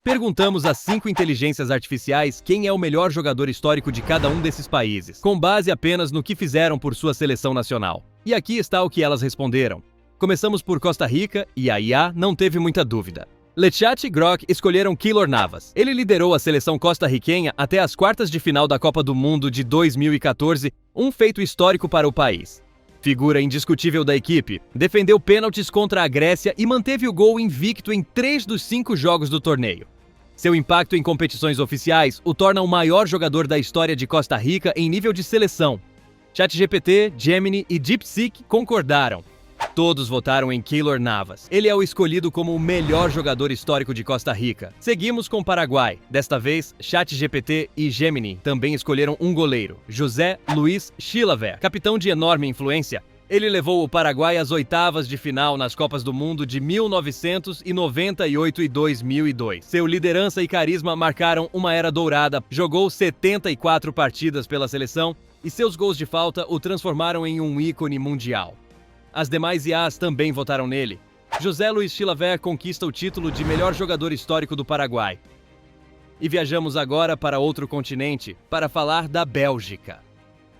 Perguntamos às 5 inteligências artificiais quem é o melhor jogador histórico de cada um desses países, com base apenas no que fizeram por sua seleção nacional. E aqui está o que elas responderam. Começamos por Costa Rica e a IA não teve muita dúvida. Lechat e Grok escolheram Keylor Navas. Ele liderou a seleção costarriquenha até as quartas de final da Copa do Mundo de 2014, um feito histórico para o país. Figura indiscutível da equipe, defendeu pênaltis contra a Grécia e manteve o gol invicto em 3 dos 5 jogos do torneio. Seu impacto em competições oficiais o torna o maior jogador da história de Costa Rica em nível de seleção. ChatGPT, Gemini e DeepSeek concordaram. Todos votaram em Keylor Navas. Ele é o escolhido como o melhor jogador histórico de Costa Rica. Seguimos com o Paraguai. Desta vez, ChatGPT e Gemini também escolheram um goleiro, José Luiz Chilavert. Capitão de enorme influência, ele levou o Paraguai às oitavas de final nas Copas do Mundo de 1998 e 2002. Seu liderança e carisma marcaram uma era dourada, jogou 74 partidas pela seleção e seus gols de falta o transformaram em um ícone mundial. As demais IAs também votaram nele. José Luiz Chilavert conquista o título de melhor jogador histórico do Paraguai. E viajamos agora para outro continente para falar da Bélgica.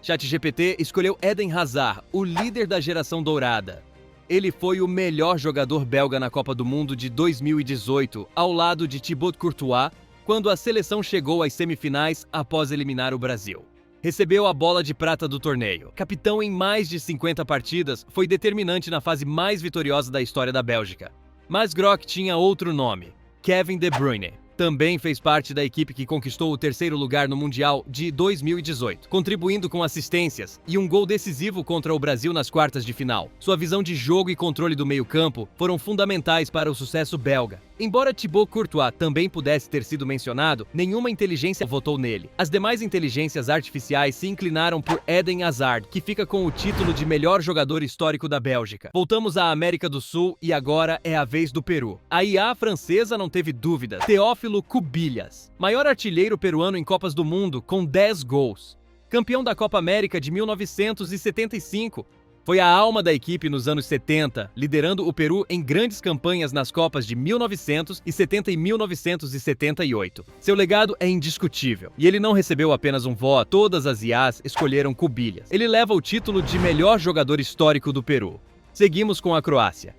ChatGPT escolheu Eden Hazard, o líder da geração dourada. Ele foi o melhor jogador belga na Copa do Mundo de 2018, ao lado de Thibaut Courtois, quando a seleção chegou às semifinais após eliminar o Brasil. Recebeu a bola de prata do torneio. Capitão em mais de 50 partidas, foi determinante na fase mais vitoriosa da história da Bélgica. Mas Grok tinha outro nome, Kevin De Bruyne. Também fez parte da equipe que conquistou o 3º lugar no Mundial de 2018, contribuindo com assistências e um gol decisivo contra o Brasil nas quartas de final. Sua visão de jogo e controle do meio-campo foram fundamentais para o sucesso belga. Embora Thibaut Courtois também pudesse ter sido mencionado, nenhuma inteligência votou nele. As demais inteligências artificiais se inclinaram por Eden Hazard, que fica com o título de melhor jogador histórico da Bélgica. Voltamos à América do Sul e agora é a vez do Peru. A IA francesa não teve dúvidas. Teófilo Cubillas, maior artilheiro peruano em Copas do Mundo, com 10 gols. Campeão da Copa América de 1975. Foi a alma da equipe nos anos 70, liderando o Peru em grandes campanhas nas Copas de 1970 e 1978. Seu legado é indiscutível, e ele não recebeu apenas um voto, todas as IAs escolheram Cubillas. Ele leva o título de melhor jogador histórico do Peru. Seguimos com a Croácia.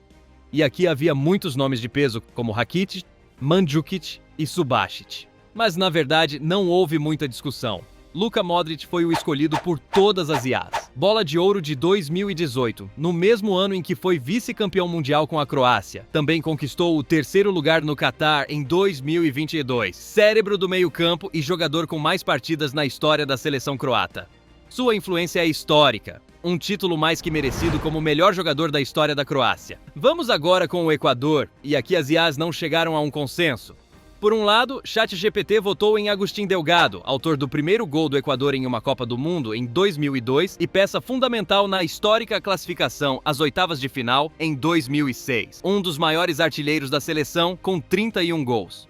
E aqui havia muitos nomes de peso, como Rakitic, Mandžukić e Subasic. Mas na verdade não houve muita discussão. Luka Modric foi o escolhido por todas as IAs. Bola de Ouro de 2018, no mesmo ano em que foi vice-campeão mundial com a Croácia. Também conquistou o 3º lugar no Catar em 2022. Cérebro do meio-campo e jogador com mais partidas na história da seleção croata. Sua influência é histórica. Um título mais que merecido como o melhor jogador da história da Croácia. Vamos agora com o Equador, e aqui as IAs não chegaram a um consenso. Por um lado, ChatGPT votou em Agustín Delgado, autor do primeiro gol do Equador em uma Copa do Mundo em 2002 e peça fundamental na histórica classificação às oitavas de final em 2006. Um dos maiores artilheiros da seleção com 31 gols.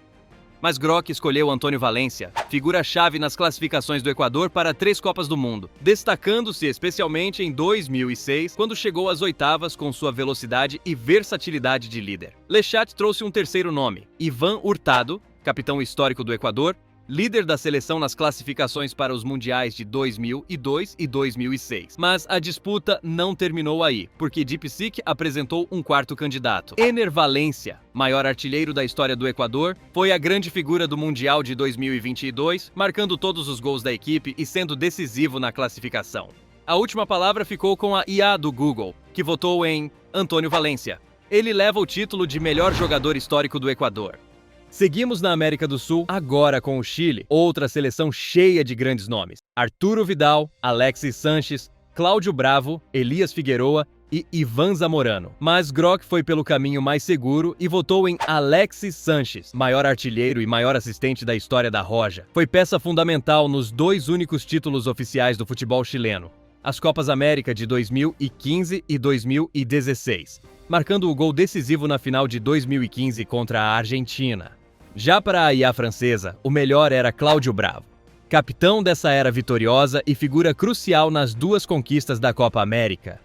Mas Grok escolheu Antônio Valência, figura-chave nas classificações do Equador para 3 Copas do Mundo, destacando-se especialmente em 2006, quando chegou às oitavas com sua velocidade e versatilidade de líder. Lechat trouxe um terceiro nome, Iván Hurtado, capitão histórico do Equador, líder da seleção nas classificações para os mundiais de 2002 e 2006. Mas a disputa não terminou aí, porque DeepSeek apresentou um quarto candidato. Ener Valencia, maior artilheiro da história do Equador, foi a grande figura do Mundial de 2022, marcando todos os gols da equipe e sendo decisivo na classificação. A última palavra ficou com a IA do Google, que votou em Antônio Valencia. Ele leva o título de melhor jogador histórico do Equador. Seguimos na América do Sul, agora com o Chile, outra seleção cheia de grandes nomes. Arturo Vidal, Alexis Sánchez, Cláudio Bravo, Elias Figueroa e Iván Zamorano. Mas Grok foi pelo caminho mais seguro e votou em Alexis Sánchez, maior artilheiro e maior assistente da história da Roja. Foi peça fundamental nos 2 únicos títulos oficiais do futebol chileno, as Copas América de 2015 e 2016, marcando o gol decisivo na final de 2015 contra a Argentina. Já para a IA francesa, o melhor era Cláudio Bravo, capitão dessa era vitoriosa e figura crucial nas 2 conquistas da Copa América.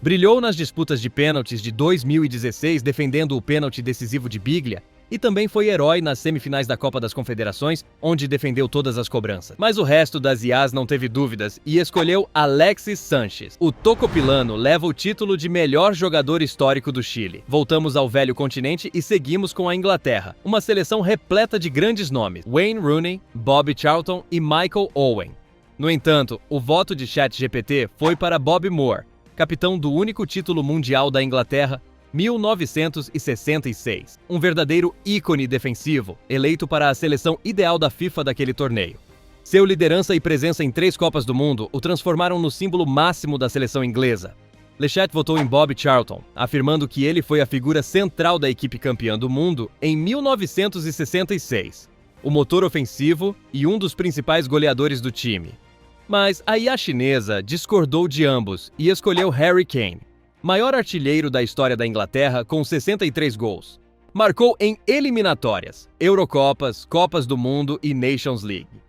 Brilhou nas disputas de pênaltis de 2016 defendendo o pênalti decisivo de Biglia E também foi herói nas semifinais da Copa das Confederações, onde defendeu todas as cobranças. Mas o resto das IAs não teve dúvidas e escolheu Alexis Sánchez. O tocopilano leva o título de melhor jogador histórico do Chile. Voltamos ao velho continente e seguimos com a Inglaterra, uma seleção repleta de grandes nomes: Wayne Rooney, Bobby Charlton e Michael Owen. No entanto, o voto de ChatGPT foi para Bobby Moore, capitão do único título mundial da Inglaterra, 1966. Um verdadeiro ícone defensivo, eleito para a seleção ideal da FIFA daquele torneio. Seu liderança e presença em 3 Copas do Mundo o transformaram no símbolo máximo da seleção inglesa. Lechat votou em Bobby Charlton, afirmando que ele foi a figura central da equipe campeã do mundo em 1966, o motor ofensivo e um dos principais goleadores do time. Mas a IA chinesa discordou de ambos e escolheu Harry Kane, maior artilheiro da história da Inglaterra com 63 gols. Marcou em eliminatórias, Eurocopas, Copas do Mundo e Nations League.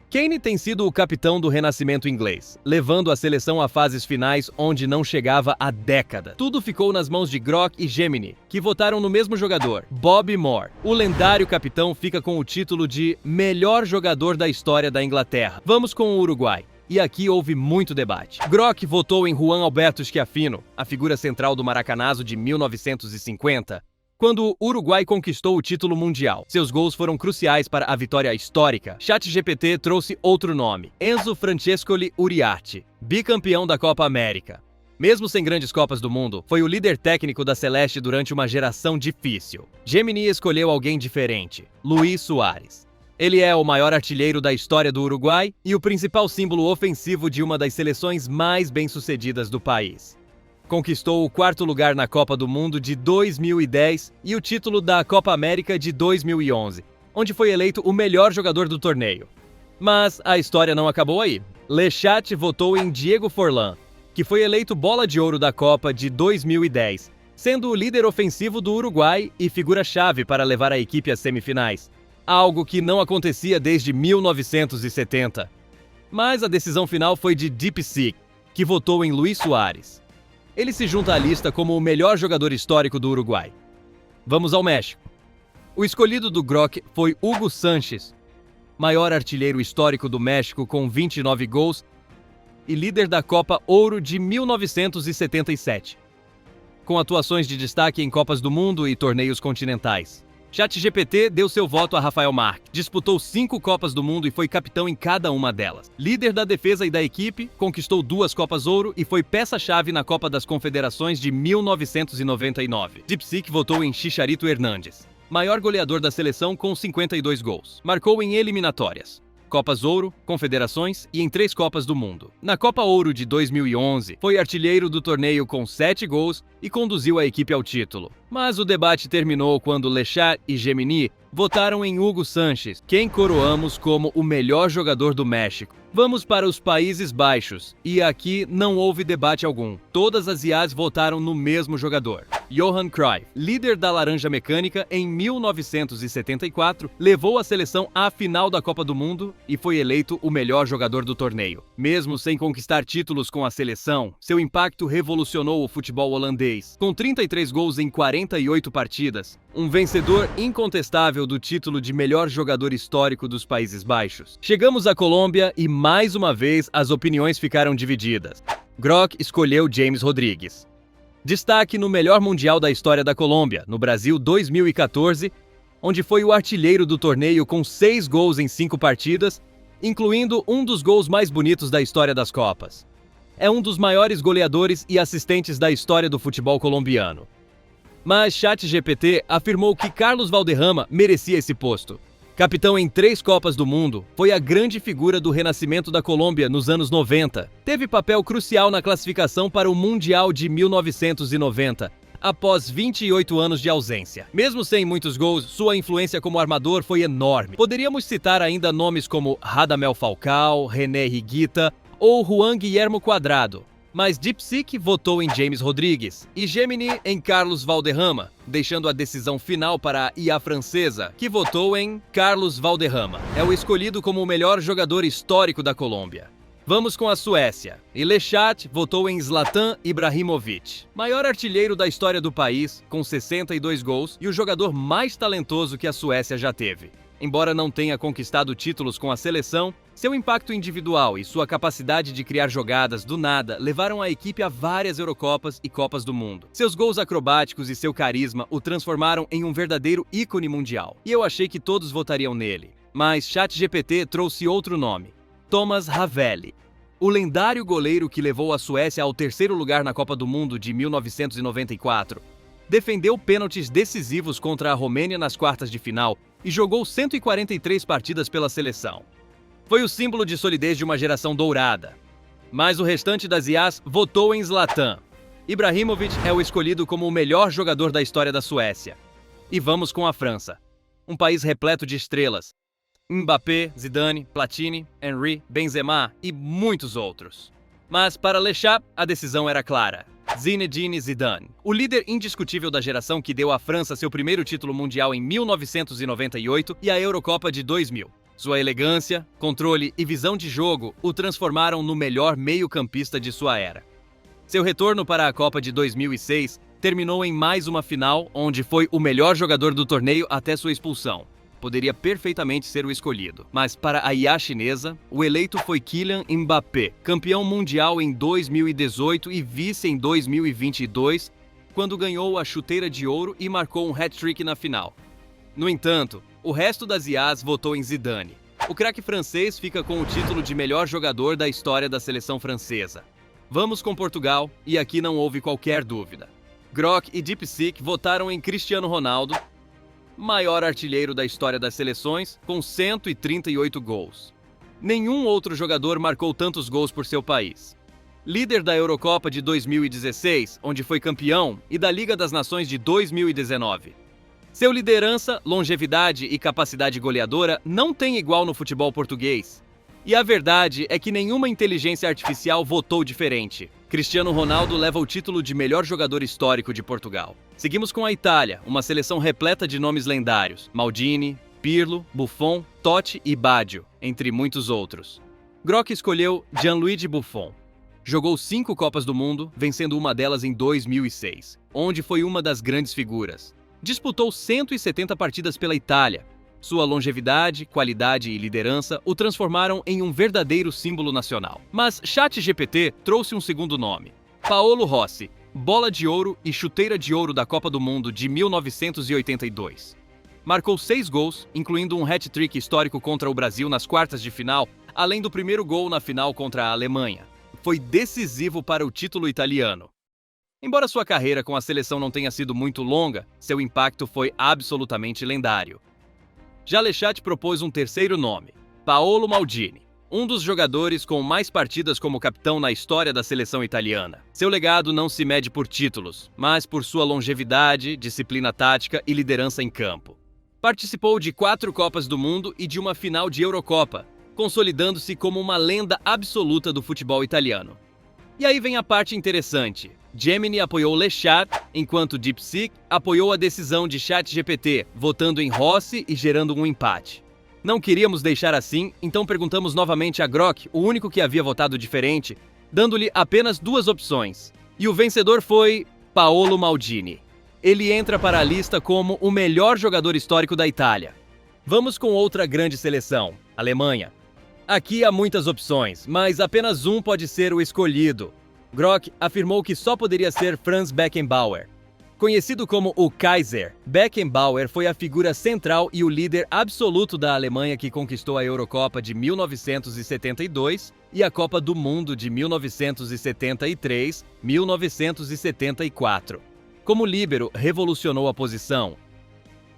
Kane tem sido o capitão do renascimento inglês, levando a seleção a fases finais onde não chegava há décadas. Tudo ficou nas mãos de Grock e Gemini, que votaram no mesmo jogador, Bobby Moore. O lendário capitão fica com o título de melhor jogador da história da Inglaterra. Vamos com o Uruguai. E aqui houve muito debate. Grock votou em Juan Alberto Schiaffino, a figura central do Maracanazo de 1950, quando o Uruguai conquistou o título mundial. Seus gols foram cruciais para a vitória histórica. ChatGPT trouxe outro nome: Enzo Francescoli Uriarte, bicampeão da Copa América. Mesmo sem grandes Copas do Mundo, foi o líder técnico da Celeste durante uma geração difícil. Gemini escolheu alguém diferente: Luis Suárez. Ele é o maior artilheiro da história do Uruguai e o principal símbolo ofensivo de uma das seleções mais bem-sucedidas do país. Conquistou o 4º lugar na Copa do Mundo de 2010 e o título da Copa América de 2011, onde foi eleito o melhor jogador do torneio. Mas a história não acabou aí. Lechat votou em Diego Forlán, que foi eleito Bola de Ouro da Copa de 2010, sendo o líder ofensivo do Uruguai e figura-chave para levar a equipe às semifinais. Algo que não acontecia desde 1970. Mas a decisão final foi de DeepSeek, que votou em Luis Suárez. Ele se junta à lista como o melhor jogador histórico do Uruguai. Vamos ao México. O escolhido do Grock foi Hugo Sánchez, maior artilheiro histórico do México com 29 gols e líder da Copa Ouro de 1977, com atuações de destaque em Copas do Mundo e torneios continentais. ChatGPT deu seu voto a Rafael Marques, disputou 5 Copas do Mundo e foi capitão em cada uma delas. Líder da defesa e da equipe, conquistou 2 Copas Ouro e foi peça-chave na Copa das Confederações de 1999. DeepSeek votou em Chicharito Hernández, maior goleador da seleção com 52 gols. Marcou em eliminatórias, Copas Ouro, Confederações e em 3 Copas do Mundo. Na Copa Ouro de 2011, foi artilheiro do torneio com 7 gols e conduziu a equipe ao título. Mas o debate terminou quando Lechat e Gemini votaram em Hugo Sánchez, quem coroamos como o melhor jogador do México. Vamos para os Países Baixos, e aqui não houve debate algum. Todas as IAs votaram no mesmo jogador. Johan Cruyff, líder da Laranja Mecânica em 1974, levou a seleção à final da Copa do Mundo e foi eleito o melhor jogador do torneio. Mesmo sem conquistar títulos com a seleção, seu impacto revolucionou o futebol holandês. Com 33 gols em 48 partidas, um vencedor incontestável do título de melhor jogador histórico dos Países Baixos. Chegamos à Colômbia e mais uma vez as opiniões ficaram divididas. Grock escolheu James Rodrigues. Destaque no melhor mundial da história da Colômbia, no Brasil 2014, onde foi o artilheiro do torneio com 6 gols em 5 partidas, incluindo um dos gols mais bonitos da história das Copas. É um dos maiores goleadores e assistentes da história do futebol colombiano. Mas ChatGPT afirmou que Carlos Valderrama merecia esse posto. Capitão em 3 Copas do Mundo, foi a grande figura do renascimento da Colômbia nos anos 90. Teve papel crucial na classificação para o Mundial de 1990, após 28 anos de ausência. Mesmo sem muitos gols, sua influência como armador foi enorme. Poderíamos citar ainda nomes como Radamel Falcao, René Higuita ou Juan Guillermo Cuadrado. Mas DeepSeek votou em James Rodrigues e Gemini em Carlos Valderrama, deixando a decisão final para a IA francesa, que votou em Carlos Valderrama. É o escolhido como o melhor jogador histórico da Colômbia. Vamos com a Suécia. E Lechat votou em Zlatan Ibrahimovic, maior artilheiro da história do país, com 62 gols e o jogador mais talentoso que a Suécia já teve. Embora não tenha conquistado títulos com a seleção, seu impacto individual e sua capacidade de criar jogadas do nada levaram a equipe a várias Eurocopas e Copas do Mundo. Seus gols acrobáticos e seu carisma o transformaram em um verdadeiro ícone mundial. E eu achei que todos votariam nele. Mas ChatGPT trouxe outro nome: Thomas Ravelli. O lendário goleiro que levou a Suécia ao terceiro lugar na Copa do Mundo de 1994. Defendeu pênaltis decisivos contra a Romênia nas quartas de final e jogou 143 partidas pela seleção. Foi o símbolo de solidez de uma geração dourada. Mas o restante das IAs votou em Zlatan. Ibrahimovic é o escolhido como o melhor jogador da história da Suécia. E vamos com a França. Um país repleto de estrelas. Mbappé, Zidane, Platini, Henry, Benzema e muitos outros. Mas para Lechat, a decisão era clara: Zinedine Zidane, o líder indiscutível da geração que deu à França seu primeiro título mundial em 1998 e a Eurocopa de 2000. Sua elegância, controle e visão de jogo o transformaram no melhor meio-campista de sua era. Seu retorno para a Copa de 2006 terminou em mais uma final, onde foi o melhor jogador do torneio até sua expulsão. Poderia perfeitamente ser o escolhido. Mas para a IA chinesa, o eleito foi Kylian Mbappé, campeão mundial em 2018 e vice em 2022, quando ganhou a chuteira de ouro e marcou um hat-trick na final. No entanto, o resto das IAs votou em Zidane. O craque francês fica com o título de melhor jogador da história da seleção francesa. Vamos com Portugal, e aqui não houve qualquer dúvida. Grok e DeepSeek votaram em Cristiano Ronaldo, maior artilheiro da história das seleções, com 138 gols. Nenhum outro jogador marcou tantos gols por seu país. Líder da Eurocopa de 2016, onde foi campeão, e da Liga das Nações de 2019. Seu liderança, longevidade e capacidade goleadora não têm igual no futebol português. E a verdade é que nenhuma inteligência artificial votou diferente. Cristiano Ronaldo leva o título de melhor jogador histórico de Portugal. Seguimos com a Itália, uma seleção repleta de nomes lendários: Maldini, Pirlo, Buffon, Totti e Baggio, entre muitos outros. Grok escolheu Gianluigi Buffon. Jogou 5 Copas do Mundo, vencendo uma delas em 2006, onde foi uma das grandes figuras. Disputou 170 partidas pela Itália. Sua longevidade, qualidade e liderança o transformaram em um verdadeiro símbolo nacional. Mas ChatGPT trouxe um segundo nome: Paolo Rossi, bola de ouro e chuteira de ouro da Copa do Mundo de 1982. Marcou 6 gols, incluindo um hat-trick histórico contra o Brasil nas quartas de final, além do primeiro gol na final contra a Alemanha. Foi decisivo para o título italiano. Embora sua carreira com a seleção não tenha sido muito longa, seu impacto foi absolutamente lendário. Já Lechat propôs um terceiro nome: Paolo Maldini, um dos jogadores com mais partidas como capitão na história da seleção italiana. Seu legado não se mede por títulos, mas por sua longevidade, disciplina tática e liderança em campo. Participou de 4 Copas do Mundo e de uma final de Eurocopa, consolidando-se como uma lenda absoluta do futebol italiano. E aí vem a parte interessante. Gemini apoiou Lechat, enquanto DeepSeek apoiou a decisão de ChatGPT, votando em Rossi e gerando um empate. Não queríamos deixar assim, então perguntamos novamente a Grok, o único que havia votado diferente, dando-lhe apenas 2 opções. E o vencedor foi Paolo Maldini. Ele entra para a lista como o melhor jogador histórico da Itália. Vamos com outra grande seleção, Alemanha. Aqui há muitas opções, mas apenas um pode ser o escolhido. Grok afirmou que só poderia ser Franz Beckenbauer. Conhecido como o Kaiser, Beckenbauer foi a figura central e o líder absoluto da Alemanha que conquistou a Eurocopa de 1972 e a Copa do Mundo de 1973, 1974. Como líbero, revolucionou a posição.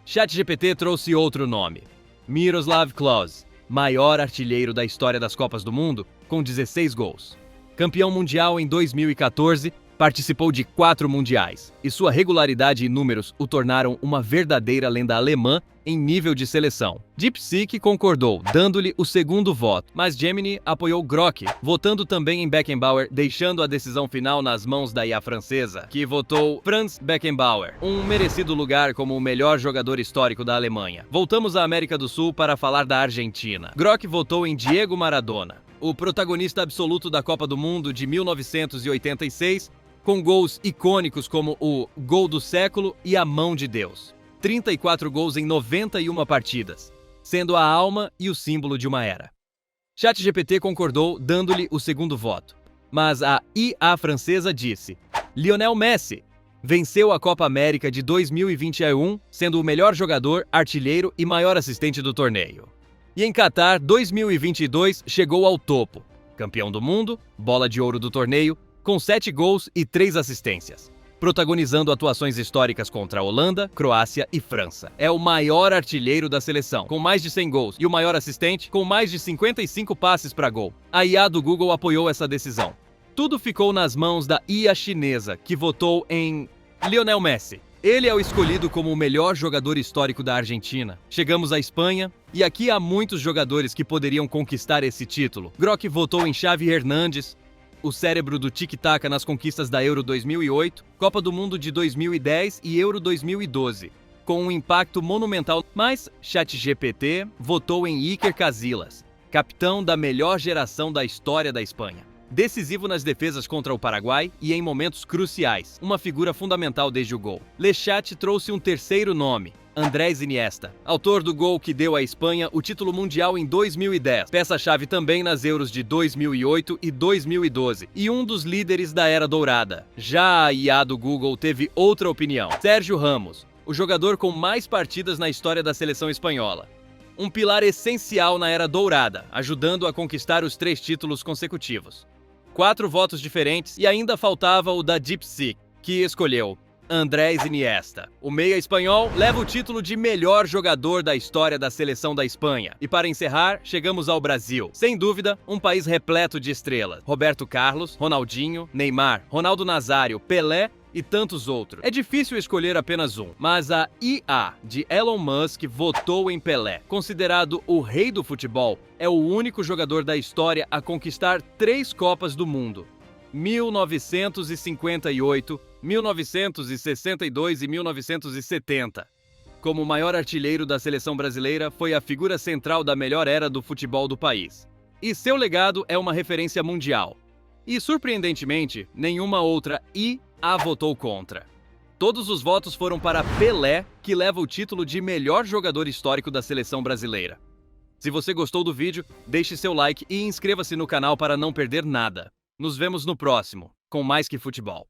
ChatGPT trouxe outro nome: Miroslav Klose, maior artilheiro da história das Copas do Mundo, com 16 gols. Campeão mundial em 2014, participou de 4 mundiais, e sua regularidade e números o tornaram uma verdadeira lenda alemã em nível de seleção. DeepSeek concordou, dando-lhe o segundo voto, mas Gemini apoiou Grok, votando também em Beckenbauer, deixando a decisão final nas mãos da IA francesa, que votou Franz Beckenbauer, um merecido lugar como o melhor jogador histórico da Alemanha. Voltamos à América do Sul para falar da Argentina. Grok votou em Diego Maradona. o protagonista absoluto da Copa do Mundo de 1986, com gols icônicos como o Gol do Século e a Mão de Deus. 34 gols em 91 partidas, sendo a alma e o símbolo de uma era. ChatGPT concordou, dando-lhe o segundo voto. Mas a IA francesa disse: Lionel Messi venceu a Copa América de 2021, sendo o melhor jogador, artilheiro e maior assistente do torneio. E em Qatar 2022 chegou ao topo, campeão do mundo, bola de ouro do torneio, com 7 gols e 3 assistências, protagonizando atuações históricas contra a Holanda, Croácia e França. É o maior artilheiro da seleção, com mais de 100 gols, e o maior assistente, com mais de 55 passes para gol. A IA do Google apoiou essa decisão. Tudo ficou nas mãos da IA chinesa, que votou em Lionel Messi. Ele é o escolhido como o melhor jogador histórico da Argentina. Chegamos à Espanha, e aqui há muitos jogadores que poderiam conquistar esse título. Grok votou em Xavi Hernández, o cérebro do tic-tac nas conquistas da Euro 2008, Copa do Mundo de 2010 e Euro 2012, com um impacto monumental. Mas ChatGPT votou em Iker Casillas, capitão da melhor geração da história da Espanha. Decisivo nas defesas contra o Paraguai e em momentos cruciais, uma figura fundamental desde o gol. LeChat trouxe um terceiro nome, Andrés Iniesta, autor do gol que deu à Espanha o título mundial em 2010, peça-chave também nas Euros de 2008 e 2012, e um dos líderes da Era Dourada. Já a IA do Google teve outra opinião. Sérgio Ramos, o jogador com mais partidas na história da seleção espanhola. Um pilar essencial na Era Dourada, ajudando a conquistar os 3 títulos consecutivos. 4 votos diferentes e ainda faltava o da DeepSeek, que escolheu Andrés Iniesta. O meia espanhol leva o título de melhor jogador da história da seleção da Espanha. E para encerrar, chegamos ao Brasil. Sem dúvida, um país repleto de estrelas. Roberto Carlos, Ronaldinho, Neymar, Ronaldo Nazário, Pelé e tantos outros. É difícil escolher apenas um, mas a IA de Elon Musk votou em Pelé. Considerado o rei do futebol, é o único jogador da história a conquistar 3 Copas do Mundo: 1958, 1962 e 1970. Como o maior artilheiro da seleção brasileira, foi a figura central da melhor era do futebol do país. E seu legado é uma referência mundial. E, surpreendentemente, nenhuma outra IA votou contra. Todos os votos foram para Pelé, que leva o título de melhor jogador histórico da seleção brasileira. Se você gostou do vídeo, deixe seu like e inscreva-se no canal para não perder nada. Nos vemos no próximo, com Mais Que Futebol.